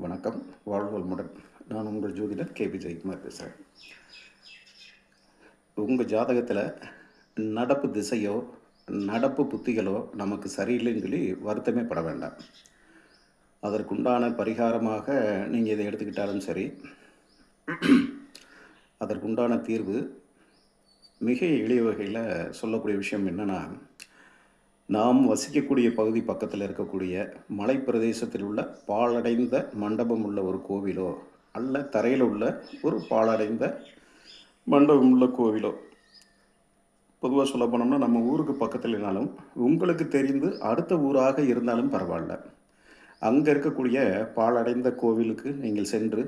வணக்கம். வாழ்க வளமுடன். நான் உங்கள் ஜோதிடர் கேபி ஜெயக்குமார் பேசுகிறேன். உங்கள் ஜாதகத்தில் நடப்பு திசையோ நடப்பு புத்திகளோ நமக்கு சரியில்லைன்னு சொல்லி வருத்தமே பட வேண்டாம். அதற்குண்டான பரிகாரமாக நீங்கள் இதை எடுத்துக்கிட்டாலும் சரி, அதற்குண்டான தீர்வு மிக எளிய வகையில் சொல்லக்கூடிய விஷயம் என்னென்னா, நாம் வசிக்கக்கூடிய பகுதி பக்கத்தில் இருக்கக்கூடிய மலைப்பிரதேசத்தில் உள்ள பாழடைந்த மண்டபம் உள்ள ஒரு கோவிலோ அல்ல தரையில் உள்ள ஒரு பாழடைந்த மண்டபம் உள்ள கோவிலோ, பொதுவாக சொல்ல போனோம்னா நம்ம ஊருக்கு பக்கத்துலனாலும் உங்களுக்கு தெரிந்து அடுத்த ஊராக இருந்தாலும் பரவாயில்ல, அங்கே இருக்கக்கூடிய பாழடைந்த கோவிலுக்கு நீங்கள் சென்று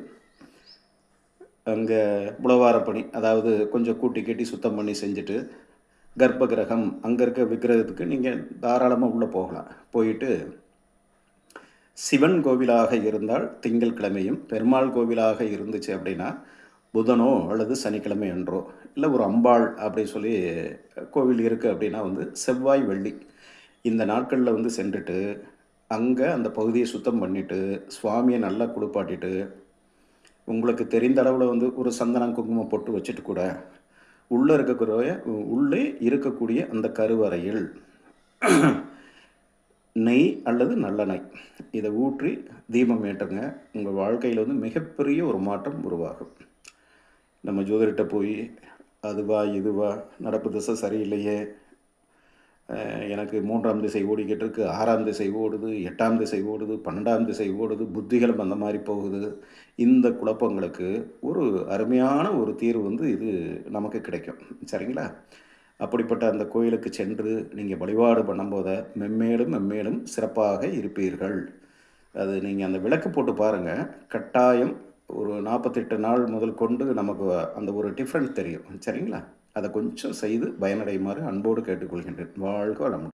அங்கே புலவாரப்பணி, அதாவது கொஞ்சம் கூட்டி கட்டி சுத்தம் பண்ணி செஞ்சுட்டு, கர்ப்ப கிரகம் அங்கே இருக்க விக்கிரகத்துக்கு நீங்கள் தாராளமாக உள்ளே போகலாம். போயிட்டு சிவன் கோவிலாக இருந்தால் திங்கள் கிழமையும், பெருமாள் கோவிலாக இருந்துச்சு அப்படின்னா புதனோ அல்லது சனிக்கிழமை அன்றோ, இல்லை ஒரு அம்பாள் அப்படி சொல்லி கோவில் இருக்குது அப்படின்னா செவ்வாய் வெள்ளி இந்த நாட்களில் சென்றுட்டு அங்கே அந்த பகுதியை சுத்தம் பண்ணிவிட்டு சுவாமியை நல்லா குளிப்பாட்டிட்டு, உங்களுக்கு தெரிந்த அளவில் ஒரு சந்தனம் குங்குமம் போட்டு வச்சுட்டு கூட உள்ளே இருக்கக்கூடிய அந்த கருவறையில் நெய் அல்லது நல்லெண்ணெய் இதை ஊற்றி தீபம் ஏற்றுங்க. உங்கள் வாழ்க்கையில் மிகப்பெரிய ஒரு மாற்றம் உருவாகும். நம்ம ஜோதிடர்கிட்ட போய் அதுவா இதுவா நடப்பு திசை சரியில்லையே, எனக்கு 3ஆம் திசை ஓடிக்கிட்டு இருக்கு, 6ஆம் திசை ஓடுது, 8ஆம் திசை ஓடுது, 12ஆம் திசை ஓடுது, புத்திகளும் அந்த மாதிரி போகுது, இந்த குழப்பங்களுக்கு ஒரு அருமையான ஒரு தீர்வு இது நமக்கு கிடைக்கும். சரிங்களா? அப்படிப்பட்ட அந்த கோயிலுக்கு சென்று நீங்கள் வழிபாடு பண்ணும்போது மென்மேலும் மென்மேலும் சிறப்பாக இருப்பீர்கள். அது நீங்கள் அந்த விளக்கு போட்டு பாருங்கள், கட்டாயம் ஒரு 48 நாள் முதல் கொண்டு நமக்கு அந்த ஒரு டிஃப்ரெண்ட் தெரியும். சரிங்களா? அதை கொஞ்சம் செய்து பயனடையுமாறு அன்போடு கேட்டுக்கொள்கின்றேன். வாழ்க வளமுடன்.